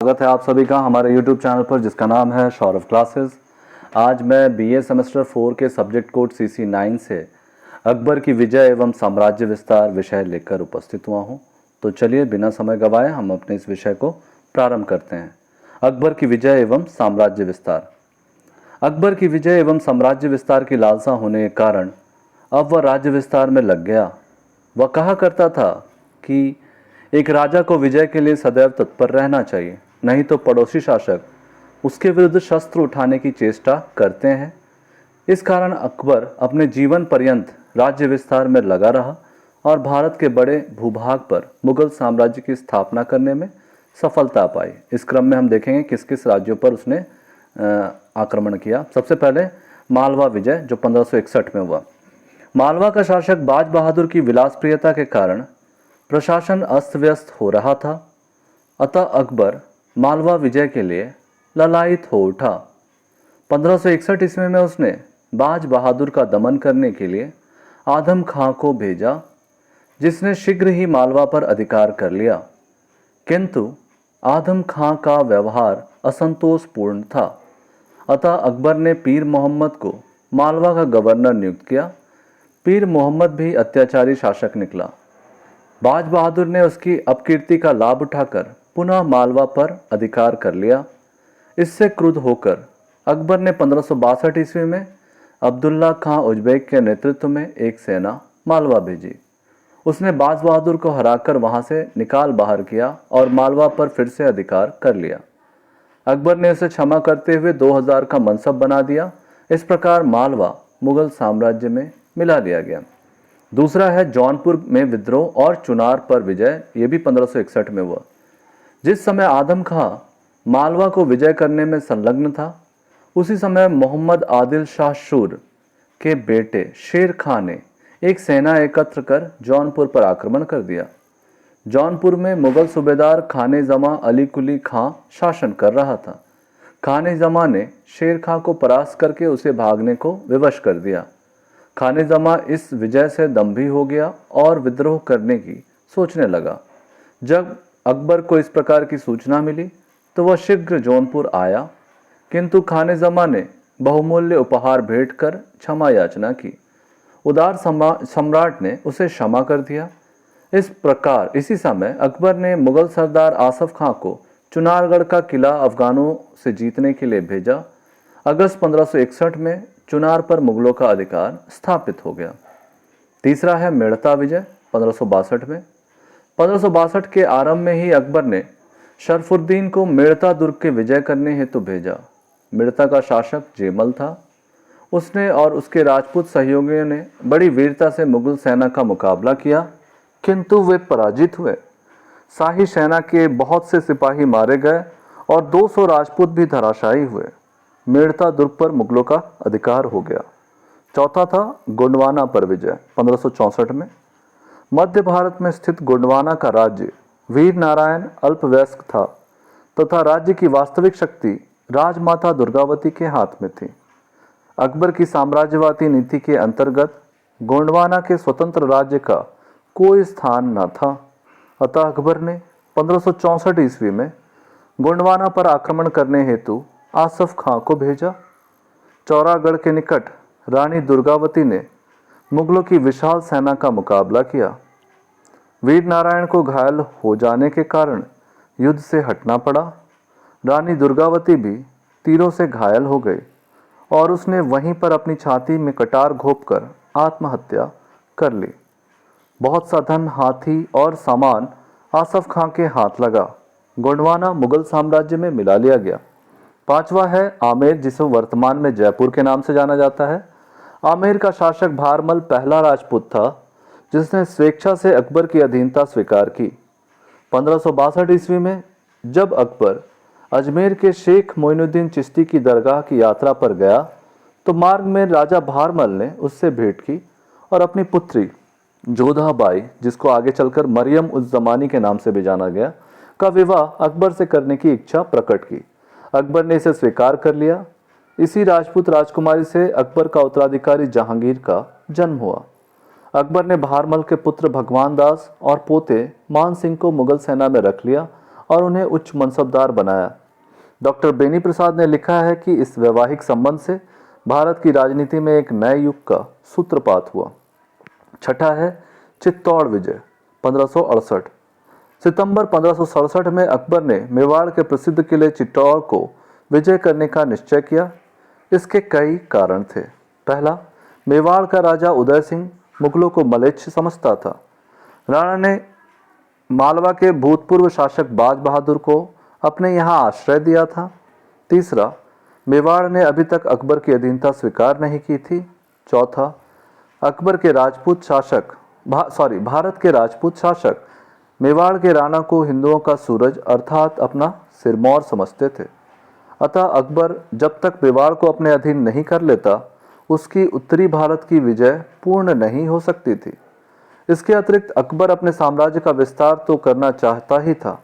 स्वागत है आप सभी का हमारे YouTube चैनल पर जिसका नाम है सौरभ क्लासेस। आज मैं बीए सेमेस्टर 4 के सब्जेक्ट कोड CC9 से अकबर की विजय एवं साम्राज्य विस्तार विषय लेकर उपस्थित हुआ हूं। तो चलिए बिना समय गवाए हम अपने इस विषय को प्रारंभ करते हैं। अकबर की विजय एवं साम्राज्य विस्तार। अकबर की विजय एवं साम्राज्य विस्तार की लालसा होने के कारण अब वह राज्य विस्तार में लग गया। वह कहा करता था कि एक राजा को विजय के लिए सदैव तत्पर रहना चाहिए, नहीं तो पड़ोसी शासक उसके विरुद्ध शस्त्र उठाने की चेष्टा करते हैं। इस कारण अकबर अपने जीवन पर्यंत राज्य विस्तार में लगा रहा और भारत के बड़े भूभाग पर मुगल साम्राज्य की स्थापना करने में सफलता पाई। इस क्रम में हम देखेंगे किस किस राज्यों पर उसने आक्रमण किया। सबसे पहले मालवा विजय जो 1561 में हुआ। मालवा का शासक बाज बहादुर की विलासप्रियता के कारण प्रशासन अस्त व्यस्त हो रहा था, अतः अकबर मालवा विजय के लिए ललायित हो उठा। 1561 ईस्वी में उसने बाज बहादुर का दमन करने के लिए आदम खां को भेजा, जिसने शीघ्र ही मालवा पर अधिकार कर लिया। किंतु आदम खां का व्यवहार असंतोषपूर्ण था, अतः अकबर ने पीर मोहम्मद को मालवा का गवर्नर नियुक्त किया। पीर मोहम्मद भी अत्याचारी शासक निकला। बाज बहादुर ने उसकी अपकीर्ति का लाभ उठाकर पुनः मालवा पर अधिकार कर लिया। इससे क्रुद्ध होकर अकबर ने 1562 ईस्वी में अब्दुल्ला खां उज्बेक के नेतृत्व में एक सेना मालवा भेजी। उसने बाज बहादुर को हराकर वहां से निकाल बाहर किया और मालवा पर फिर से अधिकार कर लिया। अकबर ने उसे क्षमा करते हुए 2000 का मनसब बना दिया। इस प्रकार मालवा मुगल साम्राज्य में मिला लिया गया। दूसरा है जौनपुर में विद्रोह और चुनार पर विजय। ये भी 1561 में हुआ। जिस समय आदम खां मालवा को विजय करने में संलग्न था, उसी समय मोहम्मद आदिल शाह शूर के बेटे शेर खां ने एक सेना एकत्र कर जौनपुर पर आक्रमण कर दिया। जौनपुर में मुगल सूबेदार खाने जमा अली कुली खां शासन कर रहा था। खाने जमा ने शेर खां को परास्त करके उसे भागने को विवश कर दिया। खाने जमा इस विजय से दंभी हो गया और विद्रोह करने की सोचने लगा। जब अकबर को इस प्रकार की सूचना मिली तो वह शीघ्र जौनपुर आया, किंतु खाने जमा ने बहुमूल्य उपहार भेंट कर क्षमा याचना की। उदार सम्राट ने उसे क्षमा कर दिया। इस प्रकार इसी समय अकबर ने मुगल सरदार आसफ खां को चुनारगढ़ का किला अफगानों से जीतने के लिए भेजा। अगस्त 1561 में चुनार पर मुगलों का अधिकार स्थापित हो गया। तीसरा है मेड़ता विजय 1562 में। 1562 के आरंभ में ही अकबर ने शरफुद्दीन को मेड़ता दुर्ग के विजय करने हेतु भेजा। मेड़ता का शासक जेमल था। उसने और उसके राजपूत सहयोगियों ने बड़ी वीरता से मुगल सेना का मुकाबला किया, किंतु वे पराजित हुए। शाही सेना के बहुत से सिपाही मारे गए और 200 राजपूत भी धराशायी हुए। मेड़ता दुर्ग पर मुगलों का अधिकार हो गया। चौथा था गोंडवाना पर विजय 1564 में। मध्य भारत में स्थित गोंडवाना का राज्य वीर नारायण अल्पवयस्क था तथा राज्य की वास्तविक शक्ति राजमाता दुर्गावती के हाथ में थी। अकबर की साम्राज्यवादी नीति के अंतर्गत गोंडवाना के स्वतंत्र राज्य का कोई स्थान न था, अतः अकबर ने 1564 ईस्वी में गोंडवाना पर आक्रमण करने हेतु आसफ खां को भेजा। चौरागढ़ के निकट रानी दुर्गावती ने मुगलों की विशाल सेना का मुकाबला किया। वीर नारायण को घायल हो जाने के कारण युद्ध से हटना पड़ा। रानी दुर्गावती भी तीरों से घायल हो गई और उसने वहीं पर अपनी छाती में कटार घोंपकर आत्महत्या कर ली। बहुत सा धन, हाथी और सामान आसफ खां के हाथ लगा। गोंडवाना मुगल साम्राज्य में मिला लिया गया। पांचवा है आमेर, जिसे वर्तमान में जयपुर के नाम से जाना जाता है। आमेर का शासक भारमल पहला राजपूत था जिसने स्वेच्छा से अकबर की अधीनता स्वीकार की। 1562 ईस्वी में जब अकबर अजमेर के शेख मोइनुद्दीन चिश्ती की दरगाह की यात्रा पर गया तो मार्ग में राजा भारमल ने उससे भेंट की और अपनी पुत्री जोधाबाई, जिसको आगे चलकर मरियम उज जमानी के नाम से भी जाना गया, का विवाह अकबर से करने की इच्छा प्रकट की। अकबर ने इसे स्वीकार कर लिया। इसी राजपूत राजकुमारी से अकबर का उत्तराधिकारी जहांगीर का जन्म हुआ। अकबर ने भारमल के पुत्र भगवान दास और पोते मान सिंह को मुगल सेना में रख लिया और उन्हें उच्च मनसबदार बनाया। डॉक्टर बेनी प्रसाद ने लिखा है कि इस वैवाहिक संबंध से भारत की राजनीति में एक नए युग का सूत्रपात हुआ। छठा है चित्तौड़ विजय 1568। सितंबर 1567 में अकबर ने मेवाड़ के प्रसिद्ध किले चित्तौड़ को विजय करने का निश्चय किया। इसके कई कारण थे। पहला, मेवाड़ का राजा उदय सिंह मुगलों को मलेच्छ समझता था। राणा ने मालवा के भूतपूर्व शासक बाज बहादुर को अपने यहाँ आश्रय दिया था। तीसरा, मेवाड़ ने अभी तक अकबर की अधीनता स्वीकार नहीं की थी। चौथा, अकबर के राजपूत शासक भारत के राजपूत शासक मेवाड़ के राणा को हिंदुओं का सूरज अर्थात अपना सिरमौर समझते थे। अतः अकबर जब तक मेवाड़ को अपने अधीन नहीं कर लेता, उसकी उत्तरी भारत की विजय पूर्ण नहीं हो सकती थी। इसके अतिरिक्त अकबर अपने साम्राज्य का विस्तार तो करना चाहता ही था।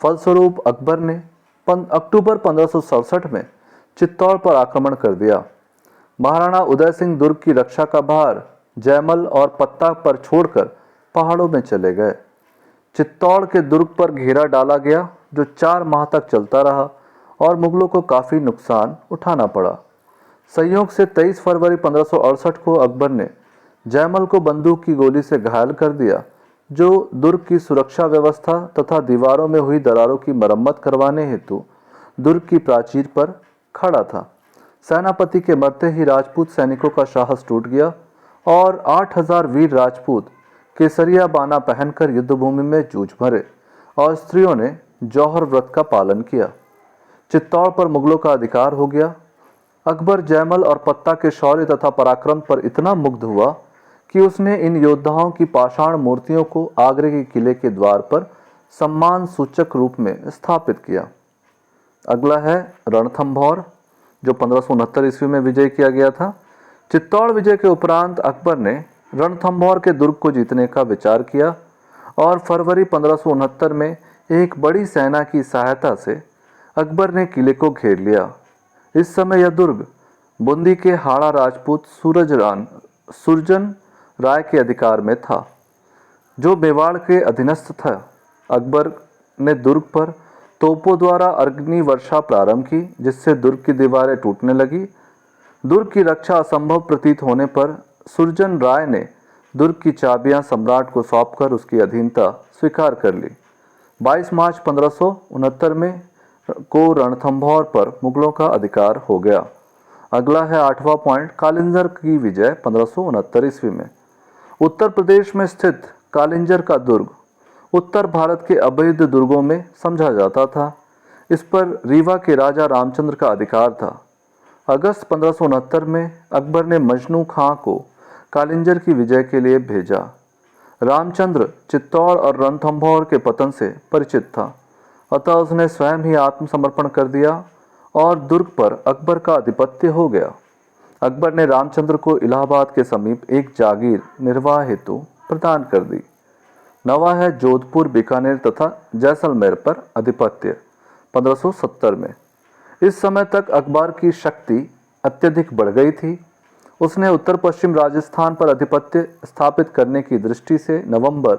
फलस्वरूप अकबर ने अक्टूबर 1567 में चित्तौड़ पर आक्रमण कर दिया। महाराणा उदय सिंह दुर्ग की रक्षा का भार जयमल और पत्ता पर छोड़कर पहाड़ों में चले गए। चित्तौड़ के दुर्ग पर घेरा डाला गया, जो 4 माह तक चलता रहा और मुगलों को काफी नुकसान उठाना पड़ा। संयोग से 23 फरवरी 1568 को अकबर ने जयमल को बंदूक की गोली से घायल कर दिया, जो दुर्ग की सुरक्षा व्यवस्था तथा दीवारों में हुई दरारों की मरम्मत करवाने हेतु दुर्ग की प्राचीर पर खड़ा था। सेनापति के मरते ही राजपूत सैनिकों का साहस टूट गया और 8000 वीर राजपूत केसरिया बाना पहनकर युद्धभूमि में जूझ भरे और स्त्रियों ने जौहर व्रत का पालन किया। चित्तौड़ पर मुगलों का अधिकार हो गया। अकबर जयमल और पत्ता के शौर्य तथा पराक्रम पर इतना मुग्ध हुआ कि उसने इन योद्धाओं की पाषाण मूर्तियों को आगरे के किले के द्वार पर सम्मान सूचक रूप में स्थापित किया। अगला है रणथंभौर, जो 1569 ईस्वी में विजय किया गया था। चित्तौड़ विजय के उपरांत अकबर ने रणथंभौर के दुर्ग को जीतने का विचार किया और फरवरी 1569 में एक बड़ी सेना की सहायता से अकबर ने किले को घेर लिया। इस समय यह दुर्ग बूंदी के हाड़ा राजपूत सुरजन राय के अधिकार में था, जो मेवाड़ के अधीनस्थ था। अकबर ने दुर्ग पर तोपों द्वारा अग्नि वर्षा प्रारंभ की, जिससे दुर्ग की दीवारें टूटने लगी। दुर्ग की रक्षा असंभव प्रतीत होने पर सुरजन राय ने दुर्ग की चाबियां सम्राट को सौंपकर उसकी अधीनता स्वीकार कर ली। 22 मार्च 1569 में को रणथंभौर पर मुगलों का अधिकार हो गया। अगला है 8वां पॉइंट, कालिंजर की विजय 1569 ईस्वी में। उत्तर प्रदेश में स्थित कालिंजर का दुर्ग उत्तर भारत के अवैध दुर्गों में समझा जाता था। इस पर रीवा के राजा रामचंद्र का अधिकार था। अगस्त 1569 में अकबर ने मजनू खां को कालिंजर की विजय के लिए भेजा। रामचंद्र चित्तौड़ और रणथंभौर के पतन से परिचित था, अतः उसने स्वयं ही आत्मसमर्पण कर दिया और दुर्ग पर अकबर का आधिपत्य हो गया। अकबर ने रामचंद्र को इलाहाबाद के समीप एक जागीर निर्वाह हेतु प्रदान कर दी। 9वां है जोधपुर, बीकानेर तथा जैसलमेर पर आधिपत्य 1570 में। इस समय तक अकबर की शक्ति अत्यधिक बढ़ गई थी। उसने उत्तर पश्चिम राजस्थान पर आधिपत्य स्थापित करने की दृष्टि से नवंबर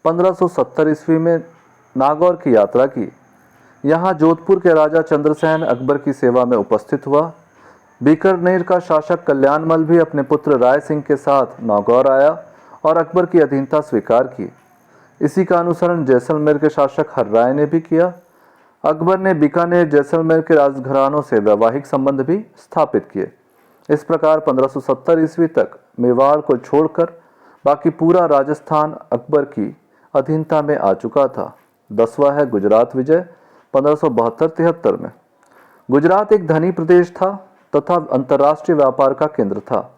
1570 ईस्वी में नागौर की यात्रा की। यहाँ जोधपुर के राजा चंद्रसेन अकबर की सेवा में उपस्थित हुआ। बीकानेर का शासक कल्याणमल भी अपने पुत्र राय सिंह के साथ नागौर आया और अकबर की अधीनता स्वीकार की। इसी का अनुसरण जैसलमेर के शासक हर्राय ने भी किया। अकबर ने बीकानेर जैसलमेर के राजघरानों से वैवाहिक संबंध भी स्थापित किए। इस प्रकार 1570 ईस्वी तक मेवाड़ को छोड़कर बाकी पूरा राजस्थान अकबर की अधीनता में आ चुका था। 10वां है गुजरात विजय 1572-73 में। गुजरात एक धनी प्रदेश था तथा अंतर्राष्ट्रीय व्यापार का केंद्र था।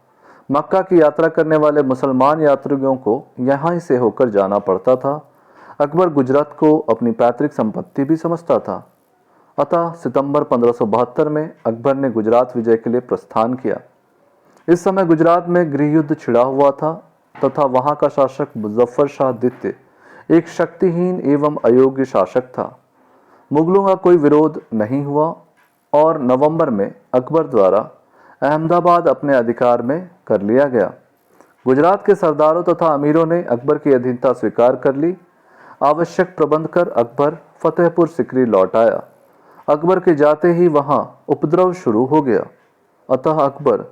मक्का की यात्रा करने वाले मुसलमान यात्रियों को यहाँ से होकर जाना पड़ता था। अकबर गुजरात को अपनी पैतृक संपत्ति भी समझता था। अतः सितंबर 1572 में अकबर ने गुजरात विजय के लिए प्रस्थान किया। इस समय गुजरात में गृह युद्ध छिड़ा हुआ था तथा वहां का शासक मुजफ्फर शाह द्वितीय एक शक्तिहीन एवं अयोग्य शासक था। मुगलों का कोई विरोध नहीं हुआ और नवंबर में अकबर द्वारा अहमदाबाद अपने अधिकार में कर लिया गया। गुजरात के सरदारों तथा अमीरों ने अकबर की अधीनता स्वीकार कर ली। आवश्यक प्रबंध कर अकबर फतेहपुर सिकरी लौट आया। अकबर के जाते ही वहां उपद्रव शुरू हो गया। अतः अकबर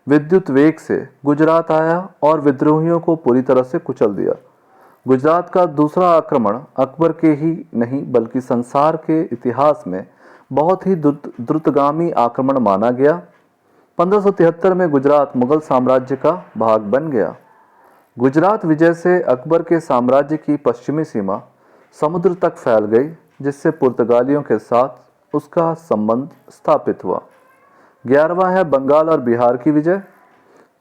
विद्युत वेग से गुजरात आया और विद्रोहियों को पूरी तरह से कुचल दिया। गुजरात का दूसरा आक्रमण अकबर के ही नहीं बल्कि संसार के इतिहास में बहुत ही द्रुतगामी आक्रमण माना गया। 1573 में गुजरात मुगल साम्राज्य का भाग बन गया। गुजरात विजय से अकबर के साम्राज्य की पश्चिमी सीमा समुद्र तक फैल गई, जिससे पुर्तगालियों के साथ उसका संबंध स्थापित हुआ। 11वां है बंगाल और बिहार की विजय।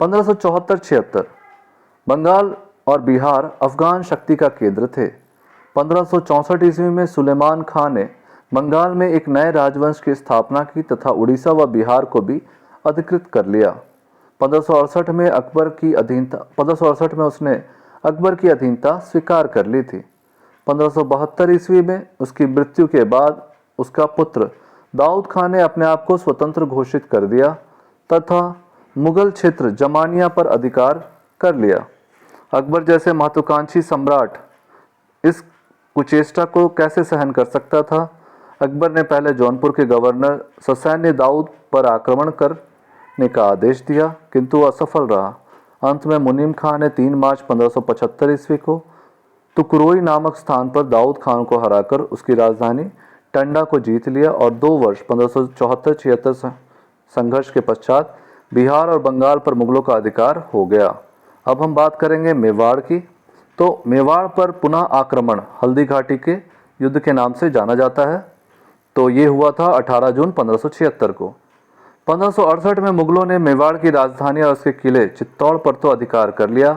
1574-76 बंगाल और बिहार अफगान शक्ति का केंद्र थे। 1564 ईस्वी में सुलेमान खां ने बंगाल में एक नए राजवंश की स्थापना की तथा उड़ीसा व बिहार को भी अधिकृत कर लिया। 1568 में उसने अकबर की अधीनता स्वीकार कर ली थी। 1572 ईस्वी में उसकी मृत्यु के बाद उसका पुत्र दाऊद खान ने अपने आप को स्वतंत्र घोषित कर दिया तथा मुगल क्षेत्र जमानिया पर अधिकार कर लिया। अकबर जैसे महत्वाकांक्षी सम्राट इस कुचेष्टा को कैसे सहन कर सकता था? अकबर ने पहले जौनपुर के गवर्नर ससैन्य दाऊद पर आक्रमण करने का आदेश दिया, किंतु असफल रहा। अंत में मुनीम खान ने 3 मार्च 1575 ईस्वी को तुकरोई नामक स्थान पर दाऊद खान को हराकर उसकी राजधानी टंडा को जीत लिया और 2 वर्ष 1574-76 संघर्ष के पश्चात बिहार और बंगाल पर मुगलों का अधिकार हो गया। अब हम बात करेंगे मेवाड़ की। तो मेवाड़ पर पुनः आक्रमण हल्दी घाटी के युद्ध के नाम से जाना जाता है। तो ये हुआ था 18 जून 1576 को। 1568 में मुगलों ने मेवाड़ की राजधानी और उसके किले चित्तौड़ पर तो अधिकार कर लिया,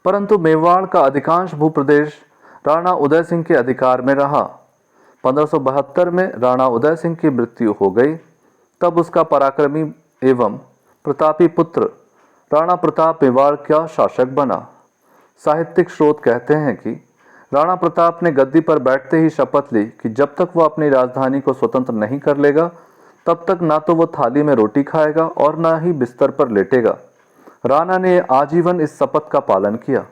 परंतु मेवाड़ का अधिकांश भूप्रदेश राणा उदय सिंह के अधिकार में रहा। 1572 में राणा उदय सिंह की मृत्यु हो गई। तब उसका पराक्रमी एवं प्रतापी पुत्र राणा प्रताप मेवाड़ का शासक बना। साहित्यिक स्रोत कहते हैं कि राणा प्रताप ने गद्दी पर बैठते ही शपथ ली कि जब तक वह अपनी राजधानी को स्वतंत्र नहीं कर लेगा तब तक ना तो वो थाली में रोटी खाएगा और ना ही बिस्तर पर लेटेगा। राणा ने आजीवन इस शपथ का पालन किया।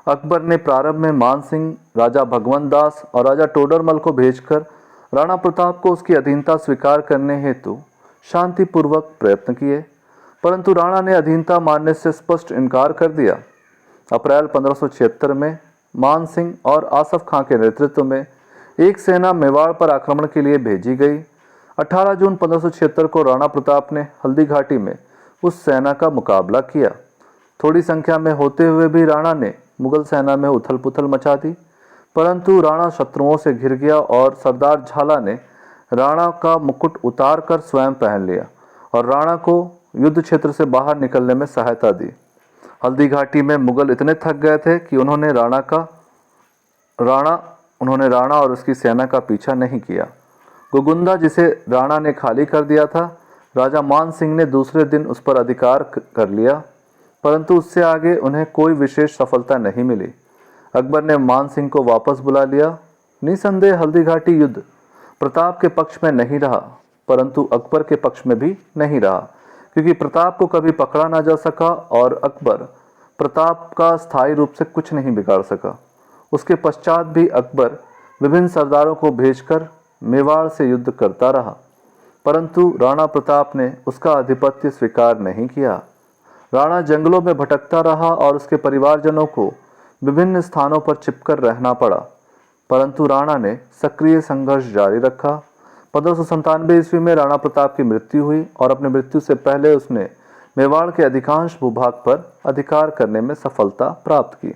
अकबर ने प्रारंभ में मान सिंह, राजा भगवंत दास और राजा टोडरमल को भेजकर राणा प्रताप को उसकी अधीनता स्वीकार करने हेतु शांतिपूर्वक प्रयत्न किए, परंतु राणा ने अधीनता मानने से स्पष्ट इनकार कर दिया। अप्रैल 1576 में मान सिंह और आसफ खां के नेतृत्व में एक सेना मेवाड़ पर आक्रमण के लिए भेजी गई। 18 जून 1576 को राणा प्रताप ने हल्दी घाटी में उस सेना का मुकाबला किया। थोड़ी संख्या में होते हुए भी राणा ने मुगल सेना में उथल पुथल मचा दी, परंतु राणा शत्रुओं से घिर गया और सरदार झाला ने राणा का मुकुट उतार कर स्वयं पहन लिया और राणा को युद्ध क्षेत्र से बाहर निकलने में सहायता दी। हल्दी घाटी में मुगल इतने थक गए थे कि उन्होंने राणा और उसकी सेना का पीछा नहीं किया। गोगुंदा, जिसे राणा ने खाली कर दिया था, राजा मान सिंह ने दूसरे दिन उस पर अधिकार कर लिया, परंतु उससे आगे उन्हें कोई विशेष सफलता नहीं मिली। अकबर ने मान सिंह को वापस बुला लिया। निसंदेह हल्दी घाटी युद्ध प्रताप के पक्ष में नहीं रहा, परंतु अकबर के पक्ष में भी नहीं रहा, क्योंकि प्रताप को कभी पकड़ा ना जा सका और अकबर प्रताप का स्थायी रूप से कुछ नहीं बिगाड़ सका। उसके पश्चात भी अकबर विभिन्न सरदारों को भेजकर मेवाड़ से युद्ध करता रहा, परंतु राणा प्रताप ने उसका आधिपत्य स्वीकार नहीं किया। राणा जंगलों में भटकता रहा और उसके परिवारजनों को विभिन्न स्थानों पर छिपकर रहना पड़ा, परंतु राणा ने सक्रिय संघर्ष जारी रखा। 1597 ईस्वी में राणा प्रताप की मृत्यु हुई और अपनी मृत्यु से पहले उसने मेवाड़ के अधिकांश भूभाग पर अधिकार करने में सफलता प्राप्त की।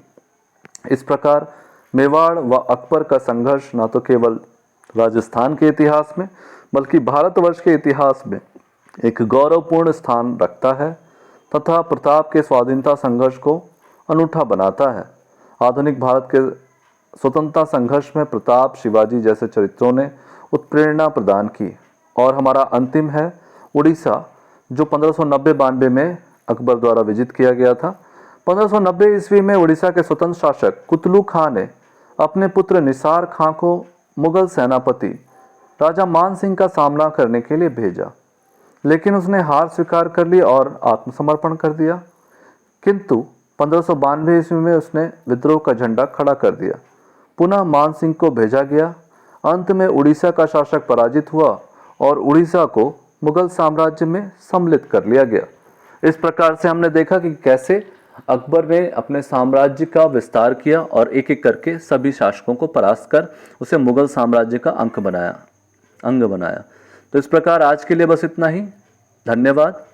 इस प्रकार मेवाड़ व अकबर का संघर्ष न तो केवल राजस्थान के इतिहास में बल्कि भारतवर्ष के इतिहास में एक गौरवपूर्ण स्थान रखता है तथा प्रताप के स्वाधीनता संघर्ष को अनूठा बनाता है। आधुनिक भारत के स्वतंत्रता संघर्ष में प्रताप, शिवाजी जैसे चरित्रों ने उत्प्रेरणा प्रदान की। और हमारा अंतिम है उड़ीसा, जो 1590-92 में अकबर द्वारा विजित किया गया था। 1590 ईस्वी में उड़ीसा के स्वतंत्र शासक कुतलू खां ने अपने पुत्र निसार खां को मुगल सेनापति राजा मान सिंह का सामना करने के लिए भेजा, लेकिन उसने हार स्वीकार कर ली और आत्मसमर्पण कर दिया। किंतु 1592 ईस्वी में उसने विद्रोह का झंडा खड़ा कर दिया। पुनः मान सिंह को भेजा गया। अंत में उड़ीसा का शासक पराजित हुआ और उड़ीसा को मुगल साम्राज्य में सम्मिलित कर लिया गया। इस प्रकार से हमने देखा कि कैसे अकबर ने अपने साम्राज्य का विस्तार किया और एक एक करके सभी शासकों को परास्त कर उसे मुगल साम्राज्य का अंग बनाया। तो इस प्रकार आज के लिए बस इतना ही। धन्यवाद।